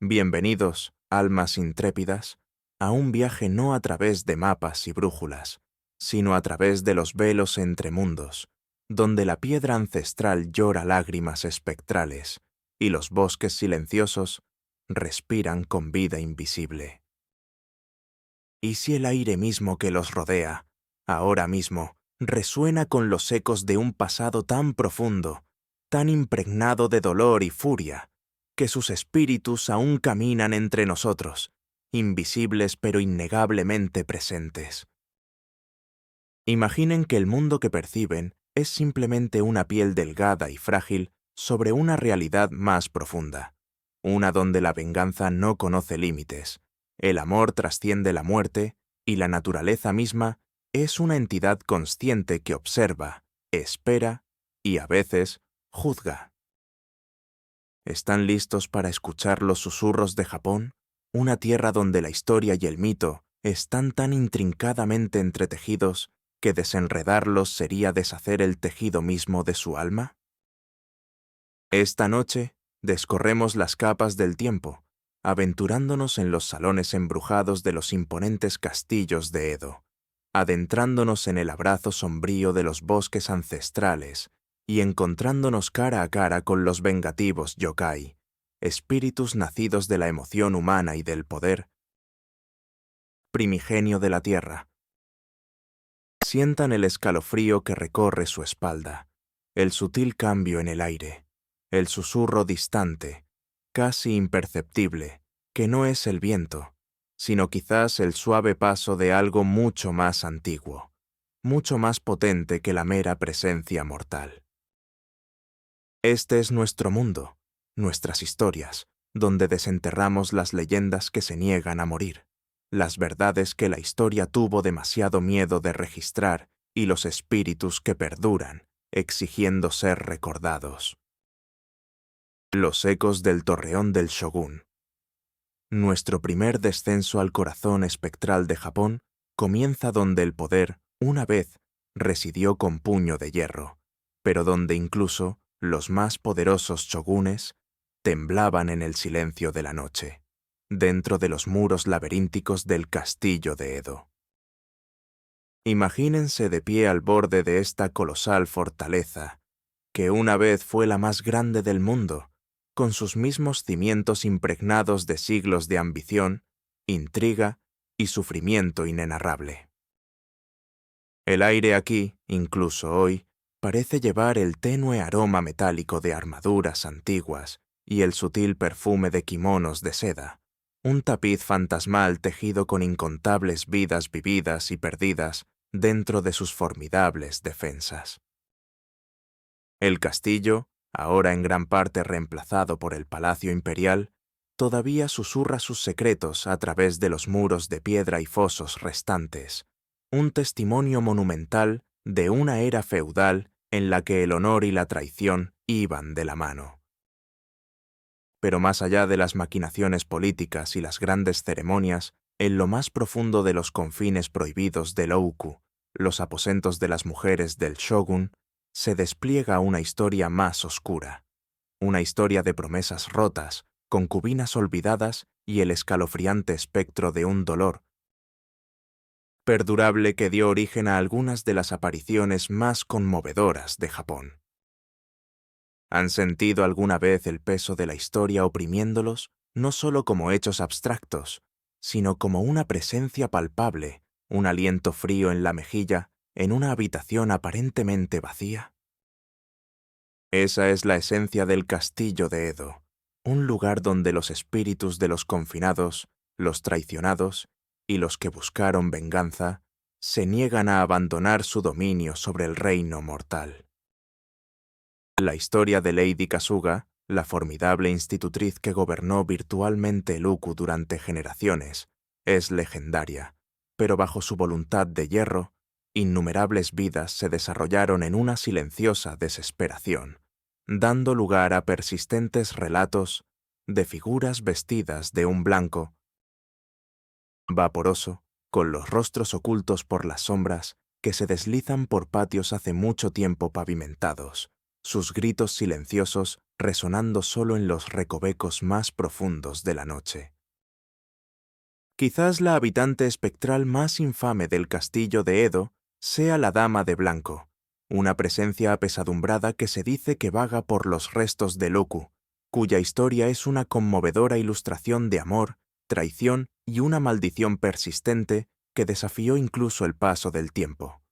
Bienvenidos, almas intrépidas, a un viaje no a través de mapas y brújulas, sino a través de los velos entre mundos, donde la piedra ancestral llora lágrimas espectrales y los bosques silenciosos respiran con vida invisible. ¿Y si el aire mismo que los rodea, ahora mismo, resuena con los ecos de un pasado tan profundo, tan impregnado de dolor y furia, que sus espíritus aún caminan entre nosotros, invisibles pero innegablemente presentes? Imaginen que el mundo que perciben es simplemente una piel delgada y frágil sobre una realidad más profunda, una donde la venganza no conoce límites, el amor trasciende la muerte y la naturaleza misma es una entidad consciente que observa, espera y a veces juzga. ¿Están listos para escuchar los susurros de Japón? Una tierra donde la historia y el mito están tan intrincadamente entretejidos que desenredarlos sería deshacer el tejido mismo de su alma. Esta noche descorremos las capas del tiempo, aventurándonos en los salones embrujados de los imponentes castillos de Edo, adentrándonos en el abrazo sombrío de los bosques ancestrales y encontrándonos cara a cara con los vengativos yokai, espíritus nacidos de la emoción humana y del poder primigenio de la tierra. Sientan el escalofrío que recorre su espalda, el sutil cambio en el aire, el susurro distante, casi imperceptible, que no es el viento, sino quizás el suave paso de algo mucho más antiguo, mucho más potente que la mera presencia mortal. Este es nuestro mundo, nuestras historias, donde desenterramos las leyendas que se niegan a morir, las verdades que la historia tuvo demasiado miedo de registrar y los espíritus que perduran, exigiendo ser recordados. Los ecos del torreón del Shogun. Nuestro primer descenso al corazón espectral de Japón comienza donde el poder, una vez, residió con puño de hierro, pero donde incluso los más poderosos shogunes temblaban en el silencio de la noche, dentro de los muros laberínticos del castillo de Edo. Imagínense de pie al borde de esta colosal fortaleza, que una vez fue la más grande del mundo, con sus mismos cimientos impregnados de siglos de ambición, intriga y sufrimiento inenarrable. El aire aquí, incluso hoy, parece llevar el tenue aroma metálico de armaduras antiguas y el sutil perfume de kimonos de seda, un tapiz fantasmal tejido con incontables vidas vividas y perdidas dentro de sus formidables defensas. El castillo, ahora en gran parte reemplazado por el Palacio Imperial, todavía susurra sus secretos a través de los muros de piedra y fosos restantes, un testimonio monumental de una era feudal en la que el honor y la traición iban de la mano. Pero más allá de las maquinaciones políticas y las grandes ceremonias, en lo más profundo de los confines prohibidos del Ouku, los aposentos de las mujeres del shogun, se despliega una historia más oscura, una historia de promesas rotas, concubinas olvidadas y el escalofriante espectro de un dolor perdurable que dio origen a algunas de las apariciones más conmovedoras de Japón. ¿Han sentido alguna vez el peso de la historia oprimiéndolos, no solo como hechos abstractos, sino como una presencia palpable, un aliento frío en la mejilla, en una habitación aparentemente vacía? Esa es la esencia del castillo de Edo, un lugar donde los espíritus de los confinados, los traicionados y los que buscaron venganza se niegan a abandonar su dominio sobre el reino mortal. La historia de Lady Kasuga, la formidable institutriz que gobernó virtualmente el Uku durante generaciones, es legendaria, pero bajo su voluntad de hierro, innumerables vidas se desarrollaron en una silenciosa desesperación, dando lugar a persistentes relatos de figuras vestidas de un blanco vaporoso, con los rostros ocultos por las sombras que se deslizan por patios hace mucho tiempo pavimentados, sus gritos silenciosos resonando solo en los recovecos más profundos de la noche. Quizás la habitante espectral más infame del castillo de Edo sea la Dama de Blanco, una presencia apesadumbrada que se dice que vaga por los restos de Loku, cuya historia es una conmovedora ilustración de amor, traición y una maldición persistente que desafió incluso el paso del tiempo.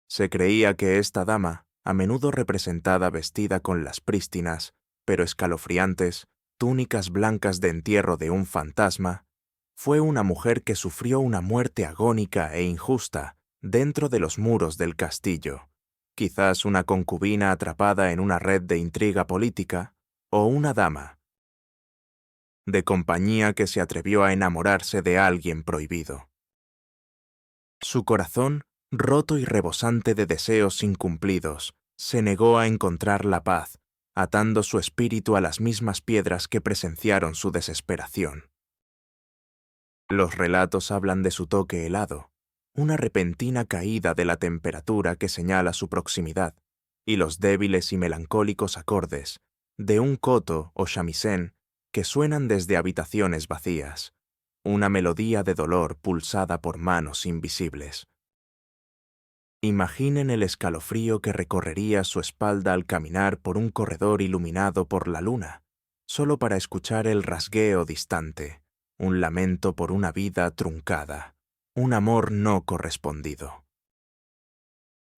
Se creía que esta dama, a menudo representada vestida con las prístinas, pero escalofriantes, túnicas blancas de entierro de un fantasma, fue una mujer que sufrió una muerte agónica e injusta dentro de los muros del castillo, quizás una concubina atrapada en una red de intriga política, o una dama de compañía que se atrevió a enamorarse de alguien prohibido. Su corazón, roto y rebosante de deseos incumplidos, se negó a encontrar la paz, atando su espíritu a las mismas piedras que presenciaron su desesperación. Los relatos hablan de su toque helado, una repentina caída de la temperatura que señala su proximidad, y los débiles y melancólicos acordes de un koto o shamisen que suenan desde habitaciones vacías, una melodía de dolor pulsada por manos invisibles. Imaginen el escalofrío que recorrería su espalda al caminar por un corredor iluminado por la luna, solo para escuchar el rasgueo distante, un lamento por una vida truncada, un amor no correspondido.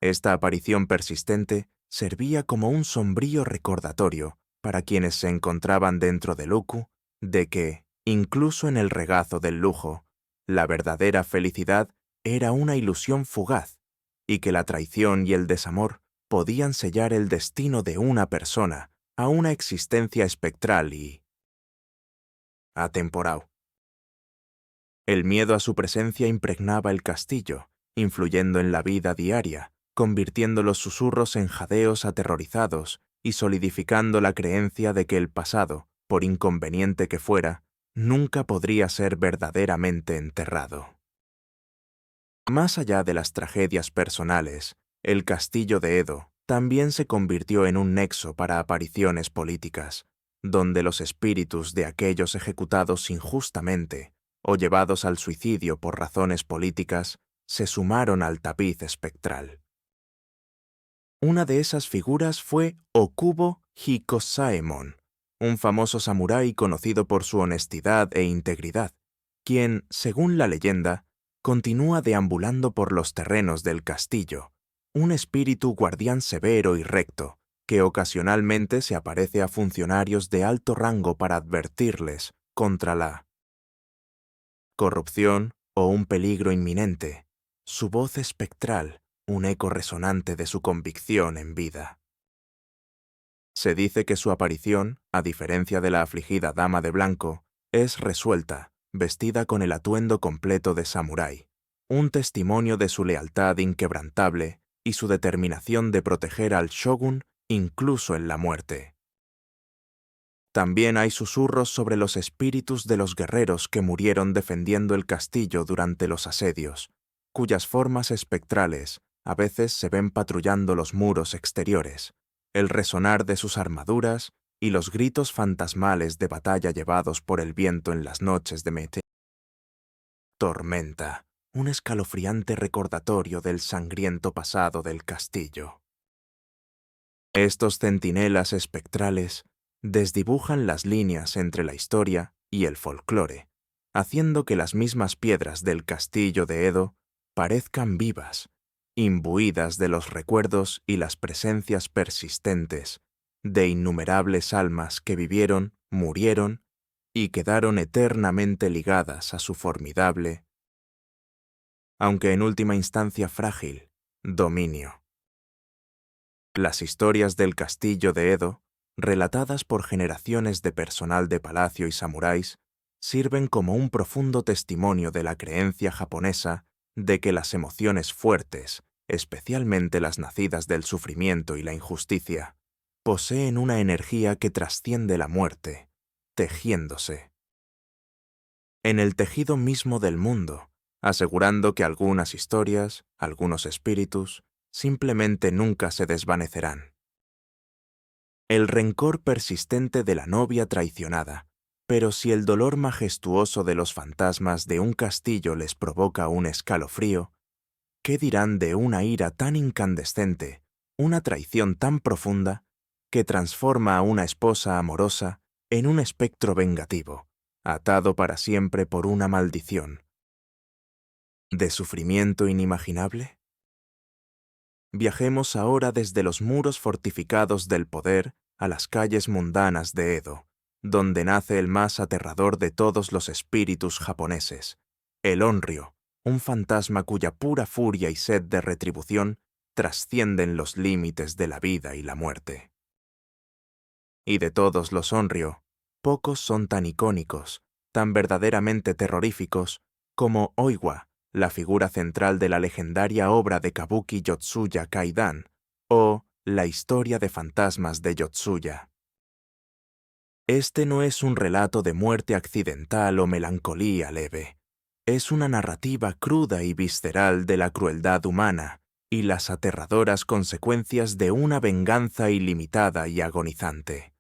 Esta aparición persistente servía como un sombrío recordatorio para quienes se encontraban dentro del Loku de que, incluso en el regazo del lujo, la verdadera felicidad era una ilusión fugaz y que la traición y el desamor podían sellar el destino de una persona a una existencia espectral y atemporal. El miedo a su presencia impregnaba el castillo, influyendo en la vida diaria, convirtiendo los susurros en jadeos aterrorizados y solidificando la creencia de que el pasado, por inconveniente que fuera, nunca podría ser verdaderamente enterrado. Más allá de las tragedias personales, el castillo de Edo también se convirtió en un nexo para apariciones políticas, donde los espíritus de aquellos ejecutados injustamente o llevados al suicidio por razones políticas se sumaron al tapiz espectral. Una de esas figuras fue Okubo Hikosaemon, un famoso samurái conocido por su honestidad e integridad, quien, según la leyenda, continúa deambulando por los terrenos del castillo, un espíritu guardián severo y recto, que ocasionalmente se aparece a funcionarios de alto rango para advertirles contra la corrupción o un peligro inminente, su voz espectral, un eco resonante de su convicción en vida. Se dice que su aparición, a diferencia de la afligida Dama de Blanco, es resuelta, vestida con el atuendo completo de samurái, un testimonio de su lealtad inquebrantable y su determinación de proteger al shogun incluso en la muerte. También hay susurros sobre los espíritus de los guerreros que murieron defendiendo el castillo durante los asedios, cuyas formas espectrales a veces se ven patrullando los muros exteriores, el resonar de sus armaduras y los gritos fantasmales de batalla llevados por el viento en las noches de tormenta, un escalofriante recordatorio del sangriento pasado del castillo. Estos centinelas espectrales desdibujan las líneas entre la historia y el folclore, haciendo que las mismas piedras del castillo de Edo parezcan vivas, imbuidas de los recuerdos y las presencias persistentes de innumerables almas que vivieron, murieron y quedaron eternamente ligadas a su formidable, aunque en última instancia frágil, dominio. Las historias del castillo de Edo, relatadas por generaciones de personal de palacio y samuráis, sirven como un profundo testimonio de la creencia japonesa de que las emociones fuertes, especialmente las nacidas del sufrimiento y la injusticia, poseen una energía que trasciende la muerte, tejiéndose en el tejido mismo del mundo, asegurando que algunas historias, algunos espíritus, simplemente nunca se desvanecerán, el rencor persistente de la novia traicionada. Pero si el dolor majestuoso de los fantasmas de un castillo les provoca un escalofrío, ¿qué dirán de una ira tan incandescente, una traición tan profunda, que transforma a una esposa amorosa en un espectro vengativo, atado para siempre por una maldición? ¿De sufrimiento inimaginable? Viajemos ahora desde los muros fortificados del poder a las calles mundanas de Edo, donde nace el más aterrador de todos los espíritus japoneses, el Onryo, un fantasma cuya pura furia y sed de retribución trascienden los límites de la vida y la muerte. Y de todos los Onryo, pocos son tan icónicos, tan verdaderamente terroríficos, como Oiwa, la figura central de la legendaria obra de Kabuki Yotsuya Kaidan, o La historia de fantasmas de Yotsuya. Este no es un relato de muerte accidental o melancolía leve. Es una narrativa cruda y visceral de la crueldad humana y las aterradoras consecuencias de una venganza ilimitada y agonizante.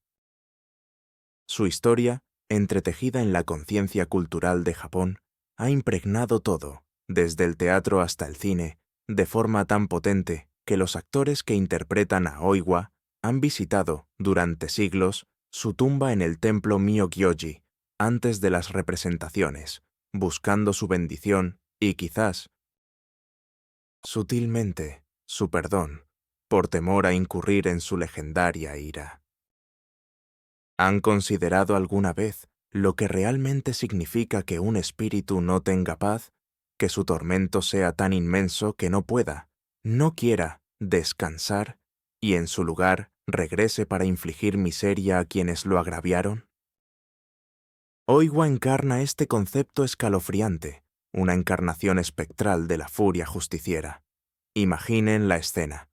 Su historia, entretejida en la conciencia cultural de Japón, ha impregnado todo, desde el teatro hasta el cine, de forma tan potente que los actores que interpretan a Oiwa han visitado, durante siglos, su tumba en el templo Myōgyoji, antes de las representaciones, buscando su bendición y quizás, sutilmente, su perdón, por temor a incurrir en su legendaria ira. ¿Han considerado alguna vez lo que realmente significa que un espíritu no tenga paz, que su tormento sea tan inmenso que no pueda, no quiera, descansar y en su lugar regrese para infligir miseria a quienes lo agraviaron? Oiwa encarna este concepto escalofriante, una encarnación espectral de la furia justiciera. Imaginen la escena.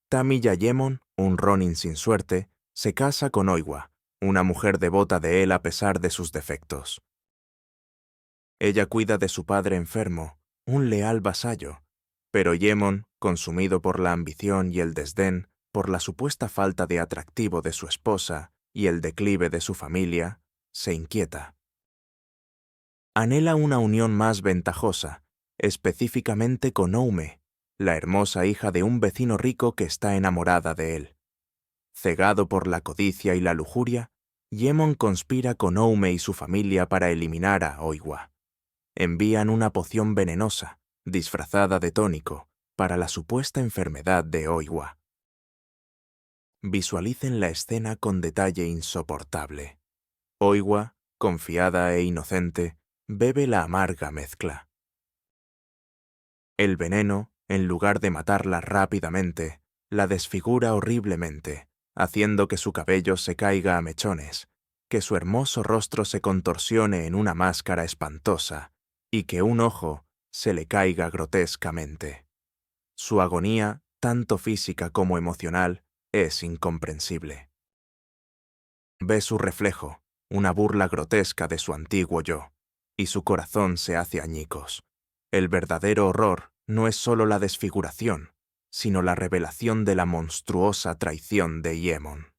Tami Yayemon, un ronin sin suerte, se casa con Oiwa, una mujer devota de él a pesar de sus defectos. Ella cuida de su padre enfermo, un leal vasallo, pero Yemon, consumido por la ambición y el desdén, por la supuesta falta de atractivo de su esposa y el declive de su familia, se inquieta. Anhela una unión más ventajosa, específicamente con Oume, la hermosa hija de un vecino rico que está enamorada de él. Cegado por la codicia y la lujuria, Yemon conspira con Oume y su familia para eliminar a Oiwa. Envían una poción venenosa, disfrazada de tónico, para la supuesta enfermedad de Oiwa. Visualicen la escena con detalle insoportable. Oiwa, confiada e inocente, bebe la amarga mezcla. El veneno, en lugar de matarla rápidamente, la desfigura horriblemente, haciendo que su cabello se caiga a mechones, que su hermoso rostro se contorsione en una máscara espantosa y que un ojo se le caiga grotescamente. Su agonía, tanto física como emocional, es incomprensible. Ve su reflejo, una burla grotesca de su antiguo yo, y su corazón se hace añicos. El verdadero horror no es solo la desfiguración, sino la revelación de la monstruosa traición de Yemon.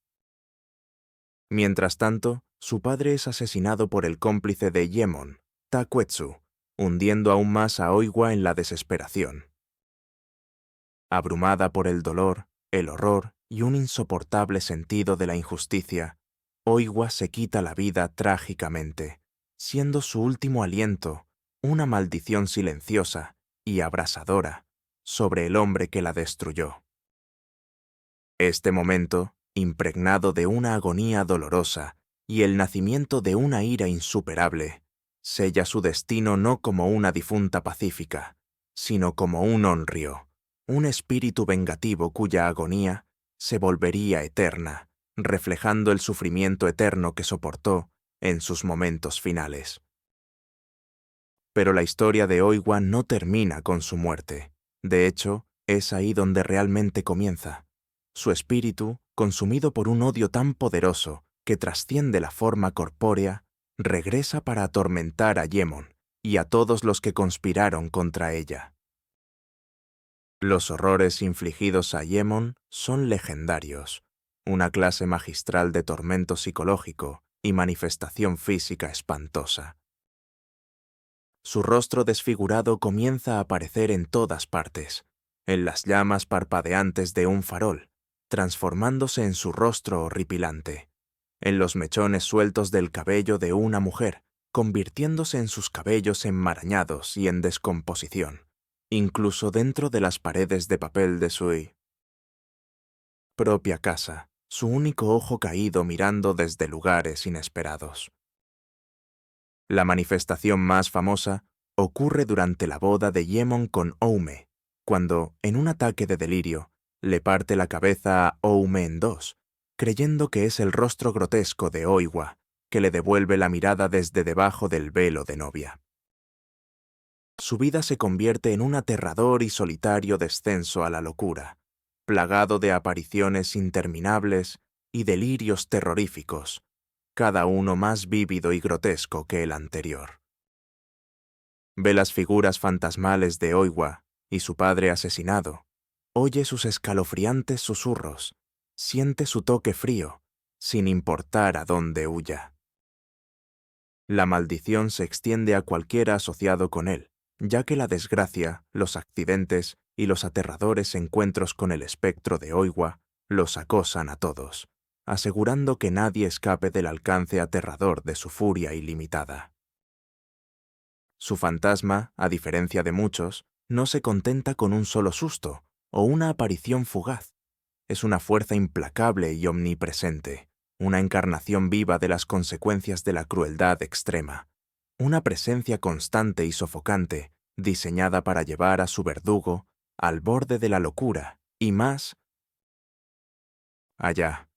Mientras tanto, su padre es asesinado por el cómplice de Yemon, Takuetsu, hundiendo aún más a Oiwa en la desesperación. Abrumada por el dolor, el horror y un insoportable sentido de la injusticia, Oiwa se quita la vida trágicamente, siendo su último aliento una maldición silenciosa y abrasadora sobre el hombre que la destruyó. Este momento, impregnado de una agonía dolorosa y el nacimiento de una ira insuperable, sella su destino no como una difunta pacífica, sino como un Onryo, un espíritu vengativo cuya agonía se volvería eterna, reflejando el sufrimiento eterno que soportó en sus momentos finales. Pero la historia de Oiwa no termina con su muerte. De hecho, es ahí donde realmente comienza. Su espíritu, consumido por un odio tan poderoso que trasciende la forma corpórea, regresa para atormentar a Yemon y a todos los que conspiraron contra ella. Los horrores infligidos a Yemon son legendarios. una clase magistral de tormento psicológico y manifestación física espantosa. Su rostro desfigurado comienza a aparecer en todas partes, en las llamas parpadeantes de un farol, transformándose en su rostro horripilante, en los mechones sueltos del cabello de una mujer, convirtiéndose en sus cabellos enmarañados y en descomposición, incluso dentro de las paredes de papel de su propia casa, su único ojo caído mirando desde lugares inesperados. La manifestación más famosa ocurre durante la boda de Yemon con Oume, cuando, en un ataque de delirio, le parte la cabeza a Oume en dos, creyendo que es el rostro grotesco de Oiwa, que le devuelve la mirada desde debajo del velo de novia. Su vida se convierte en un aterrador y solitario descenso a la locura, plagado de apariciones interminables y delirios terroríficos, cada uno más vívido y grotesco que el anterior. Ve las figuras fantasmales de Oiwa y su padre asesinado, oye sus escalofriantes susurros, siente su toque frío, sin importar a dónde huya. La maldición se extiende a cualquiera asociado con él, ya que la desgracia, los accidentes y los aterradores encuentros con el espectro de Oiwa los acosan a todos, asegurando que nadie escape del alcance aterrador de su furia ilimitada. Su fantasma, a diferencia de muchos, no se contenta con un solo susto o una aparición fugaz. Es una fuerza implacable y omnipresente, una encarnación viva de las consecuencias de la crueldad extrema, una presencia constante y sofocante, diseñada para llevar a su verdugo al borde de la locura y más allá.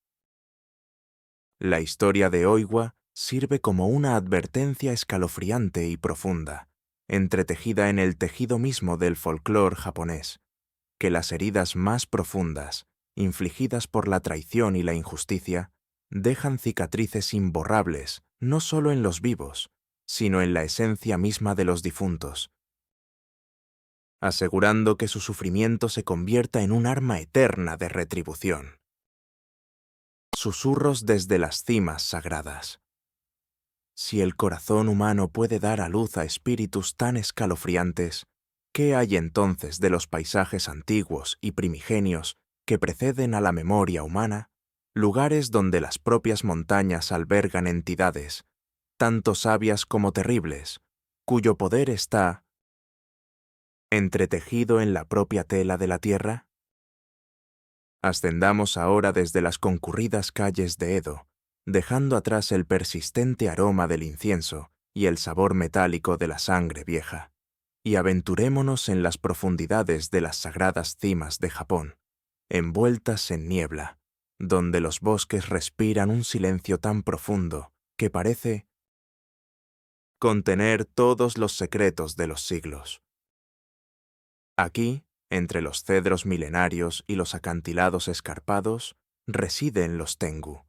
La historia de Oiwa sirve como una advertencia escalofriante y profunda, entretejida en el tejido mismo del folclore japonés, que las heridas más profundas, infligidas por la traición y la injusticia, dejan cicatrices imborrables no solo en los vivos, sino en la esencia misma de los difuntos, asegurando que su sufrimiento se convierta en un arma eterna de retribución. Susurros desde las cimas sagradas. Si el corazón humano puede dar a luz a espíritus tan escalofriantes, ¿qué hay entonces de los paisajes antiguos y primigenios que preceden a la memoria humana? Lugares donde las propias montañas albergan entidades, tanto sabias como terribles, cuyo poder está entretejido en la propia tela de la tierra. Ascendamos ahora desde las concurridas calles de Edo, dejando atrás el persistente aroma del incienso y el sabor metálico de la sangre vieja, y aventurémonos en las profundidades de las sagradas cimas de Japón, envueltas en niebla, donde los bosques respiran un silencio tan profundo que parece contener todos los secretos de los siglos. Aquí, entre los cedros milenarios y los acantilados escarpados, residen los Tengu,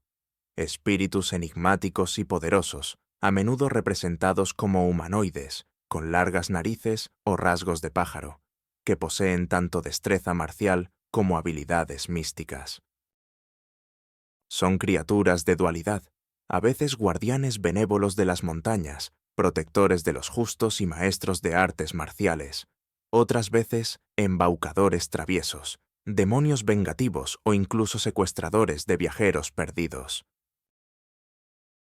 espíritus enigmáticos y poderosos, a menudo representados como humanoides, con largas narices o rasgos de pájaro, que poseen tanto destreza marcial como habilidades místicas. Son criaturas de dualidad, a veces guardianes benévolos de las montañas, protectores de los justos y maestros de artes marciales, otras veces embaucadores traviesos, demonios vengativos o incluso secuestradores de viajeros perdidos.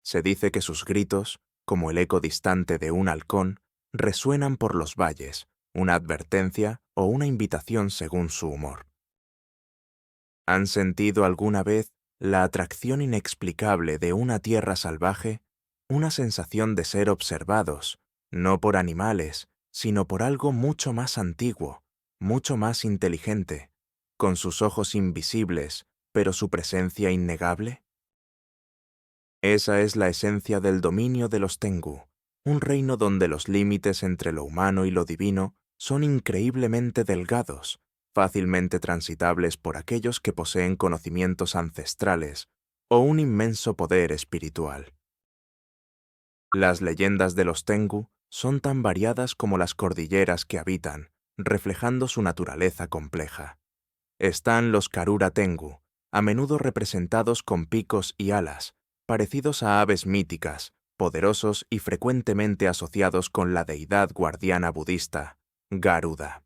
Se dice que sus gritos, como el eco distante de un halcón, resuenan por los valles, una advertencia o una invitación según su humor. ¿Han sentido alguna vez la atracción inexplicable de una tierra salvaje, una sensación de ser observados, no por animales, sino por algo mucho más antiguo, mucho más inteligente, con sus ojos invisibles, pero su presencia innegable? Esa es la esencia del dominio de los Tengu, un reino donde los límites entre lo humano y lo divino son increíblemente delgados, fácilmente transitables por aquellos que poseen conocimientos ancestrales o un inmenso poder espiritual. Las leyendas de los Tengu son tan variadas como las cordilleras que habitan, reflejando su naturaleza compleja. Están los Karura Tengu, a menudo representados con picos y alas, parecidos a aves míticas, poderosos y frecuentemente asociados con la deidad guardiana budista, Garuda.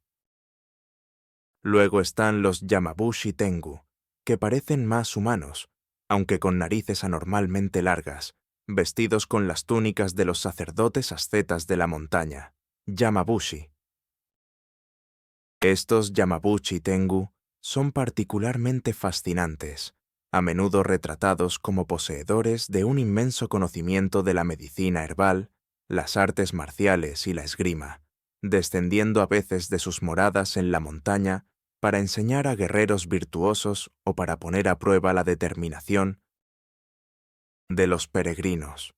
Luego están los Yamabushi Tengu, que parecen más humanos, aunque con narices anormalmente largas, vestidos con las túnicas de los sacerdotes ascetas de la montaña, Yamabushi. Estos Yamabushi Tengu son particularmente fascinantes, a menudo retratados como poseedores de un inmenso conocimiento de la medicina herbal, las artes marciales y la esgrima, descendiendo a veces de sus moradas en la montaña para enseñar a guerreros virtuosos o para poner a prueba la determinación de los peregrinos.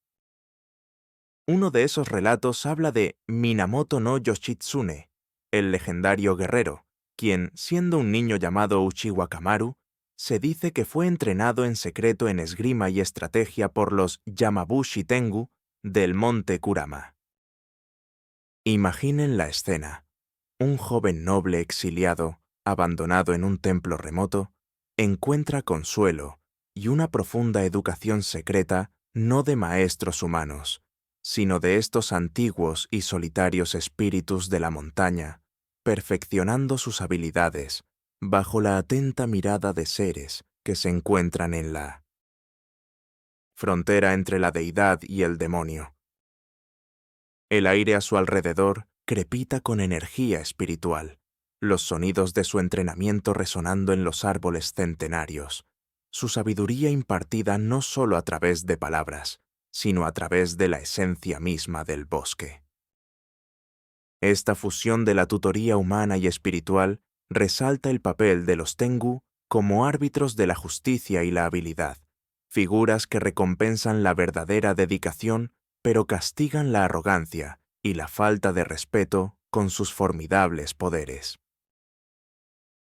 Uno de esos relatos habla de Minamoto no Yoshitsune, el legendario guerrero, quien, siendo un niño llamado Uchiwa Kamaru, se dice que fue entrenado en secreto en esgrima y estrategia por los Yamabushi Tengu del monte Kurama. Imaginen la escena. Un joven noble exiliado, abandonado en un templo remoto, encuentra consuelo y una profunda educación secreta no de maestros humanos, sino de estos antiguos y solitarios espíritus de la montaña, perfeccionando sus habilidades bajo la atenta mirada de seres que se encuentran en la frontera entre la deidad y el demonio. El aire a su alrededor crepita con energía espiritual, los sonidos de su entrenamiento resonando en los árboles centenarios, su sabiduría impartida no solo a través de palabras, sino a través de la esencia misma del bosque. Esta fusión de la tutoría humana y espiritual resalta el papel de los Tengu como árbitros de la justicia y la habilidad, figuras que recompensan la verdadera dedicación pero castigan la arrogancia y la falta de respeto con sus formidables poderes.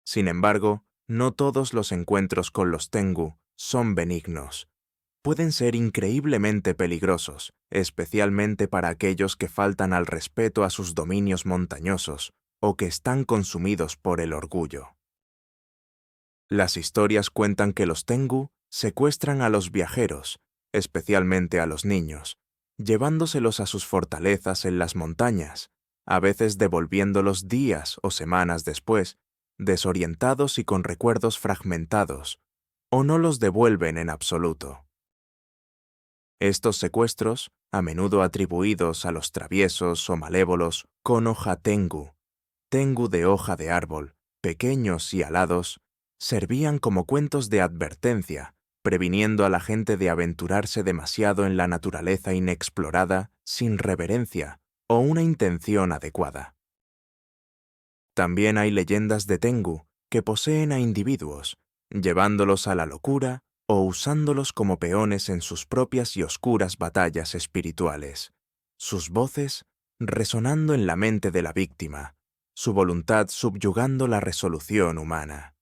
Sin embargo, no todos los encuentros con los Tengu son benignos. Pueden ser increíblemente peligrosos, especialmente para aquellos que faltan al respeto a sus dominios montañosos o que están consumidos por el orgullo. Las historias cuentan que los Tengu secuestran a los viajeros, especialmente a los niños, llevándoselos a sus fortalezas en las montañas, a veces devolviéndolos días o semanas después, desorientados y con recuerdos fragmentados, o no los devuelven en absoluto. Estos secuestros, a menudo atribuidos a los traviesos o malévolos Konoha Tengu, Tengu de hoja de árbol, pequeños y alados, servían como cuentos de advertencia, previniendo a la gente de aventurarse demasiado en la naturaleza inexplorada sin reverencia o una intención adecuada. También hay leyendas de Tengu que poseen a individuos, llevándolos a la locura o usándolos como peones en sus propias y oscuras batallas espirituales, sus voces resonando en la mente de la víctima, su voluntad subyugando la resolución humana.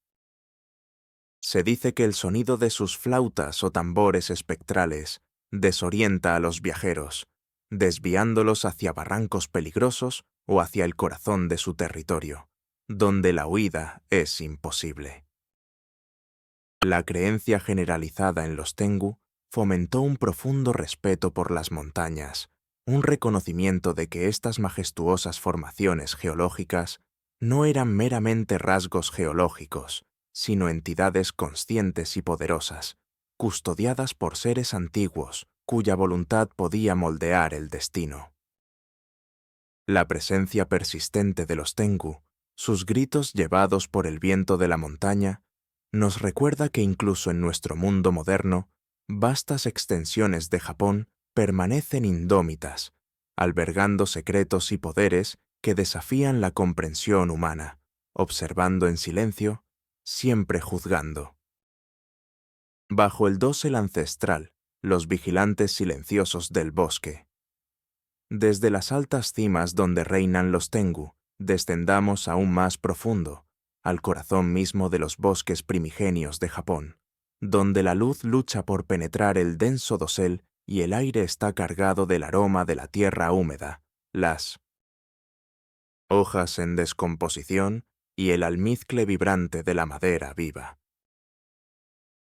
Se dice que el sonido de sus flautas o tambores espectrales desorienta a los viajeros, desviándolos hacia barrancos peligrosos o hacia el corazón de su territorio, donde la huida es imposible. La creencia generalizada en los Tengu fomentó un profundo respeto por las montañas, un reconocimiento de que estas majestuosas formaciones geológicas no eran meramente rasgos geológicos, sino entidades conscientes y poderosas, custodiadas por seres antiguos cuya voluntad podía moldear el destino. La presencia persistente de los Tengu, sus gritos llevados por el viento de la montaña, nos recuerda que incluso en nuestro mundo moderno, vastas extensiones de Japón permanecen indómitas, albergando secretos y poderes que desafían la comprensión humana, observando en silencio, siempre juzgando. Bajo el dosel ancestral, los vigilantes silenciosos del bosque. Desde las altas cimas donde reinan los Tengu, descendamos aún más profundo, al corazón mismo de los bosques primigenios de Japón, donde la luz lucha por penetrar el denso dosel y el aire está cargado del aroma de la tierra húmeda, las hojas en descomposición y el almizcle vibrante de la madera viva.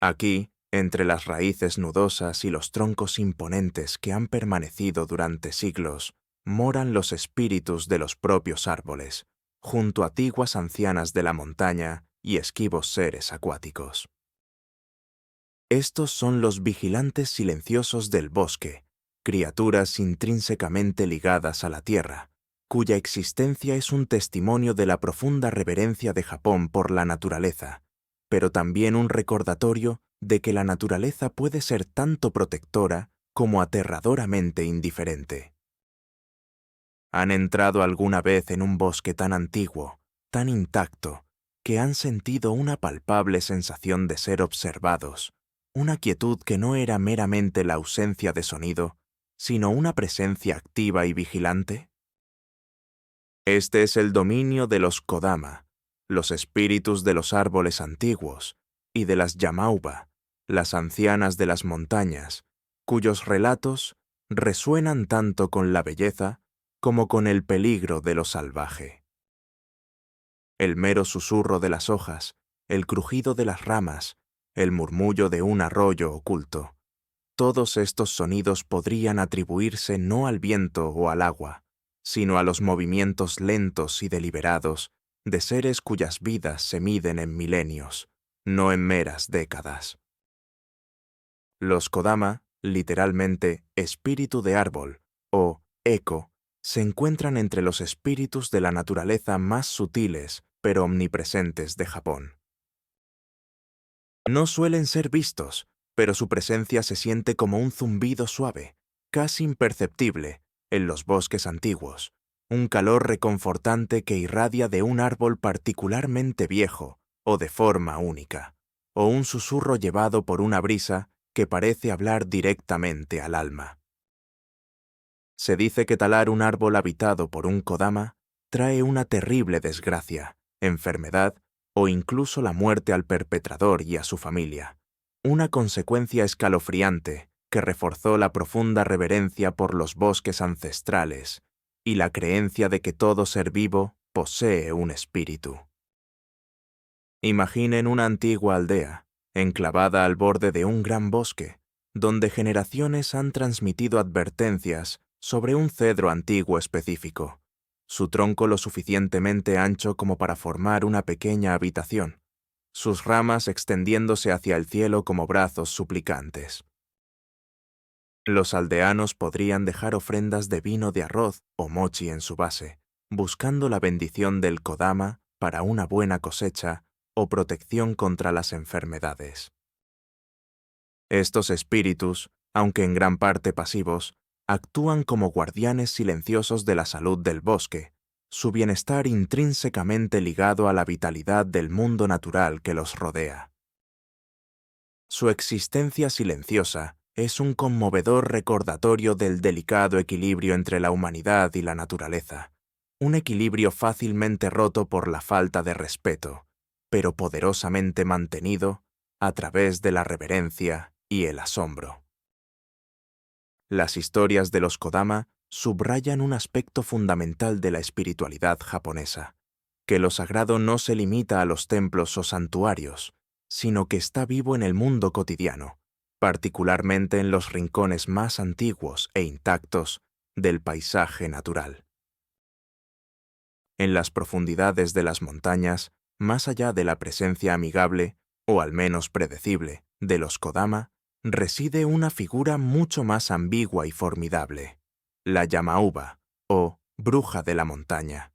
Aquí, entre las raíces nudosas y los troncos imponentes que han permanecido durante siglos, moran los espíritus de los propios árboles, junto a antiguas ancianas de la montaña y esquivos seres acuáticos. Estos son los vigilantes silenciosos del bosque, criaturas intrínsecamente ligadas a la tierra, cuya existencia es un testimonio de la profunda reverencia de Japón por la naturaleza, pero también un recordatorio de que la naturaleza puede ser tanto protectora como aterradoramente indiferente. ¿Han entrado alguna vez en un bosque tan antiguo, tan intacto, que han sentido una palpable sensación de ser observados, una quietud que no era meramente la ausencia de sonido, sino una presencia activa y vigilante? Este es el dominio de los Kodama, los espíritus de los árboles antiguos, y de las Yamauba, las ancianas de las montañas, cuyos relatos resuenan tanto con la belleza como con el peligro de lo salvaje. El mero susurro de las hojas, el crujido de las ramas, el murmullo de un arroyo oculto, todos estos sonidos podrían atribuirse no al viento o al agua, sino a los movimientos lentos y deliberados de seres cuyas vidas se miden en milenios, no en meras décadas. Los Kodama, literalmente espíritu de árbol, o eco, se encuentran entre los espíritus de la naturaleza más sutiles pero omnipresentes de Japón. No suelen ser vistos, pero su presencia se siente como un zumbido suave, casi imperceptible, en los bosques antiguos, un calor reconfortante que irradia de un árbol particularmente viejo o de forma única, o un susurro llevado por una brisa que parece hablar directamente al alma. Se dice que talar un árbol habitado por un Kodama trae una terrible desgracia, enfermedad o incluso la muerte al perpetrador y a su familia, una consecuencia escalofriante que reforzó la profunda reverencia por los bosques ancestrales y la creencia de que todo ser vivo posee un espíritu. Imaginen una antigua aldea, enclavada al borde de un gran bosque, donde generaciones han transmitido advertencias sobre un cedro antiguo específico, su tronco lo suficientemente ancho como para formar una pequeña habitación, sus ramas extendiéndose hacia el cielo como brazos suplicantes. Los aldeanos podrían dejar ofrendas de vino de arroz o mochi en su base, buscando la bendición del Kodama para una buena cosecha o protección contra las enfermedades. Estos espíritus, aunque en gran parte pasivos, actúan como guardianes silenciosos de la salud del bosque, su bienestar intrínsecamente ligado a la vitalidad del mundo natural que los rodea. Su existencia silenciosa es un conmovedor recordatorio del delicado equilibrio entre la humanidad y la naturaleza, un equilibrio fácilmente roto por la falta de respeto, pero poderosamente mantenido a través de la reverencia y el asombro. Las historias de los Kodama subrayan un aspecto fundamental de la espiritualidad japonesa, que lo sagrado no se limita a los templos o santuarios, sino que está vivo en el mundo cotidiano, particularmente en los rincones más antiguos e intactos del paisaje natural. En las profundidades de las montañas, más allá de la presencia amigable, o al menos predecible, de los Kodama, reside una figura mucho más ambigua y formidable, la Yamauba, o bruja de la montaña.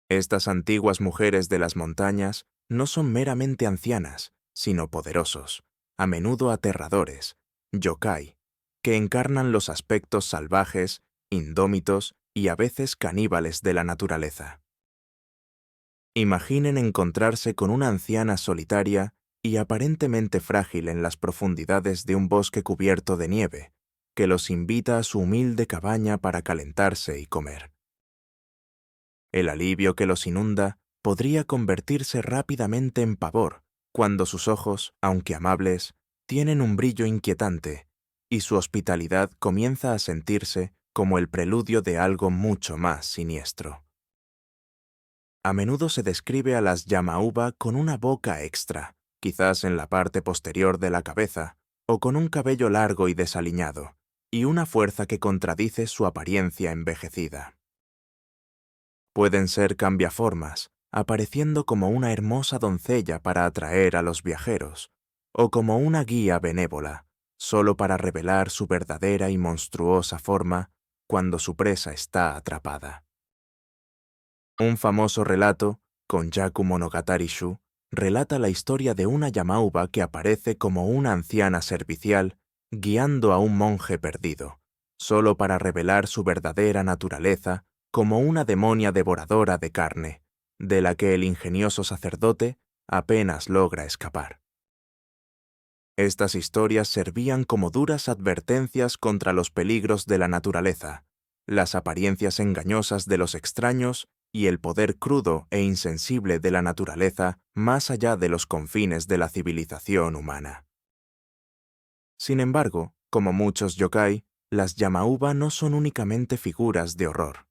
Estas antiguas mujeres de las montañas no son meramente ancianas, sino poderosos, a menudo aterradores, yokai, que encarnan los aspectos salvajes, indómitos y a veces caníbales de la naturaleza. Imaginen encontrarse con una anciana solitaria y aparentemente frágil en las profundidades de un bosque cubierto de nieve, que los invita a su humilde cabaña para calentarse y comer. El alivio que los inunda podría convertirse rápidamente en pavor cuando sus ojos, aunque amables, tienen un brillo inquietante y su hospitalidad comienza a sentirse como el preludio de algo mucho más siniestro. A menudo se describe a las Yamauba con una boca extra, quizás en la parte posterior de la cabeza, o con un cabello largo y desaliñado, y una fuerza que contradice su apariencia envejecida. Pueden ser cambiaformas, apareciendo como una hermosa doncella para atraer a los viajeros, o como una guía benévola, solo para revelar su verdadera y monstruosa forma cuando su presa está atrapada. Un famoso relato, Konjaku Monogatari-shu, relata la historia de una Yamauba que aparece como una anciana servicial guiando a un monje perdido, solo para revelar su verdadera naturaleza como una demonia devoradora de carne, de la que el ingenioso sacerdote apenas logra escapar. Estas historias servían como duras advertencias contra los peligros de la naturaleza, las apariencias engañosas de los extraños y el poder crudo e insensible de la naturaleza más allá de los confines de la civilización humana. Sin embargo, como muchos yokai, las Yamauba no son únicamente figuras de horror.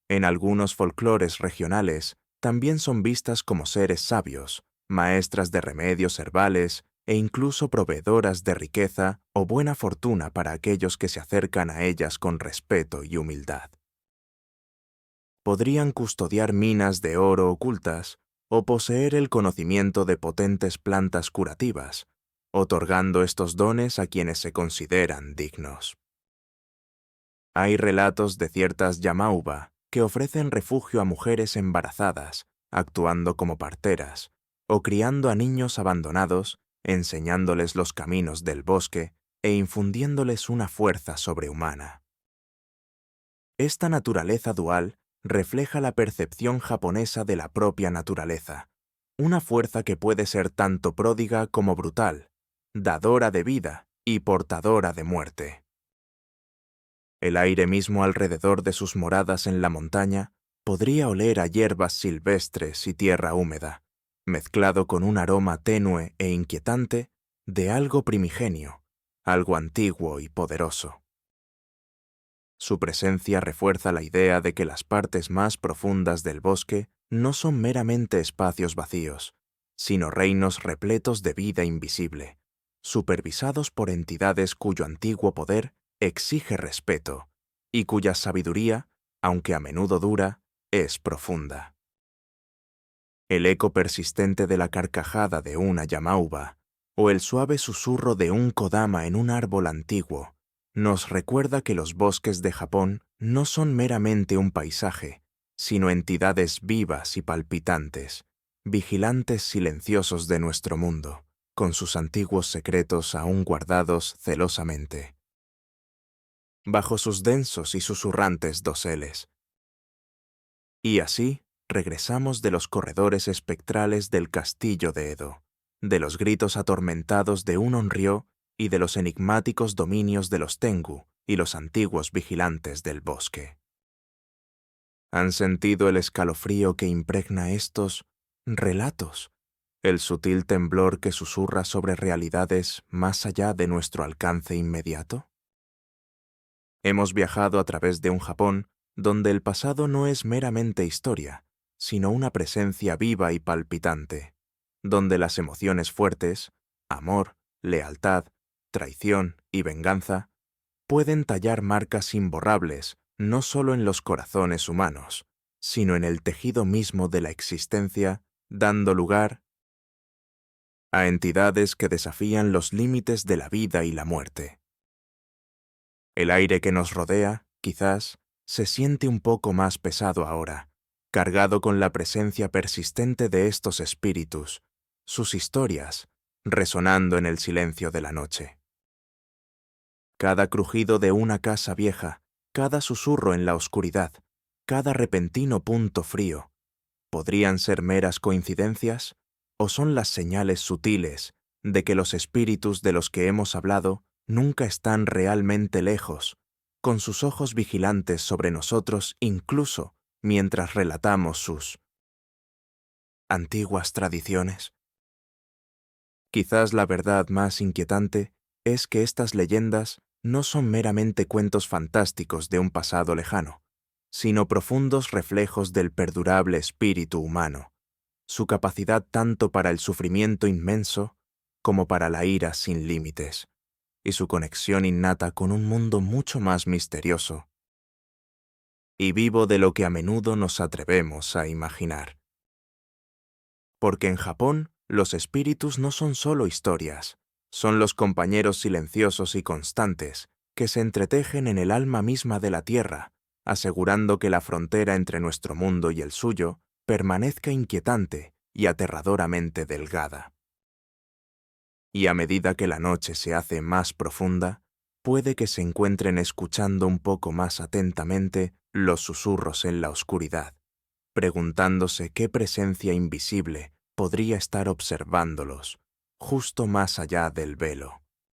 En algunos folclores regionales también son vistas como seres sabios, maestras de remedios herbales e incluso proveedoras de riqueza o buena fortuna para aquellos que se acercan a ellas con respeto y humildad. Podrían custodiar minas de oro ocultas o poseer el conocimiento de potentes plantas curativas, otorgando estos dones a quienes se consideran dignos. Hay relatos de ciertas Yamauba que ofrecen refugio a mujeres embarazadas, actuando como parteras, o criando a niños abandonados, enseñándoles los caminos del bosque e infundiéndoles una fuerza sobrehumana. Esta naturaleza dual refleja la percepción japonesa de la propia naturaleza, una fuerza que puede ser tanto pródiga como brutal, dadora de vida y portadora de muerte. El aire mismo alrededor de sus moradas en la montaña podría oler a hierbas silvestres y tierra húmeda, mezclado con un aroma tenue e inquietante de algo primigenio, algo antiguo y poderoso. Su presencia refuerza la idea de que las partes más profundas del bosque no son meramente espacios vacíos, sino reinos repletos de vida invisible, supervisados por entidades cuyo antiguo poder exige respeto y cuya sabiduría, aunque a menudo dura, es profunda. El eco persistente de la carcajada de una Yamauba o el suave susurro de un kodama en un árbol antiguo nos recuerda que los bosques de Japón no son meramente un paisaje, sino entidades vivas y palpitantes, vigilantes silenciosos de nuestro mundo, con sus antiguos secretos aún guardados celosamente bajo sus densos y susurrantes doseles. Y así regresamos de los corredores espectrales del castillo de Edo, de los gritos atormentados de un Onryo y de los enigmáticos dominios de los Tengu y los antiguos vigilantes del bosque. ¿Han sentido el escalofrío que impregna estos relatos? El sutil temblor que susurra sobre realidades más allá de nuestro alcance inmediato. Hemos viajado a través de un Japón donde el pasado no es meramente historia, sino una presencia viva y palpitante, donde las emociones fuertes, amor, lealtad, traición y venganza, pueden tallar marcas imborrables no solo en los corazones humanos, sino en el tejido mismo de la existencia, dando lugar a entidades que desafían los límites de la vida y la muerte. El aire que nos rodea, quizás, se siente un poco más pesado ahora, cargado con la presencia persistente de estos espíritus, sus historias, resonando en el silencio de la noche. Cada crujido de una casa vieja, cada susurro en la oscuridad, cada repentino punto frío, ¿podrían ser meras coincidencias o son las señales sutiles de que los espíritus de los que hemos hablado nunca están realmente lejos, con sus ojos vigilantes sobre nosotros incluso mientras relatamos sus antiguas tradiciones? Quizás la verdad más inquietante es que estas leyendas no son meramente cuentos fantásticos de un pasado lejano, sino profundos reflejos del perdurable espíritu humano, su capacidad tanto para el sufrimiento inmenso como para la ira sin límites, y su conexión innata con un mundo mucho más misterioso y vivo de lo que a menudo nos atrevemos a imaginar. Porque en Japón, los espíritus no son solo historias, son los compañeros silenciosos y constantes que se entretejen en el alma misma de la Tierra, asegurando que la frontera entre nuestro mundo y el suyo permanezca inquietante y aterradoramente delgada. Y a medida que la noche se hace más profunda, puede que se encuentren escuchando un poco más atentamente los susurros en la oscuridad, preguntándose qué presencia invisible podría estar observándolos, justo más allá del velo.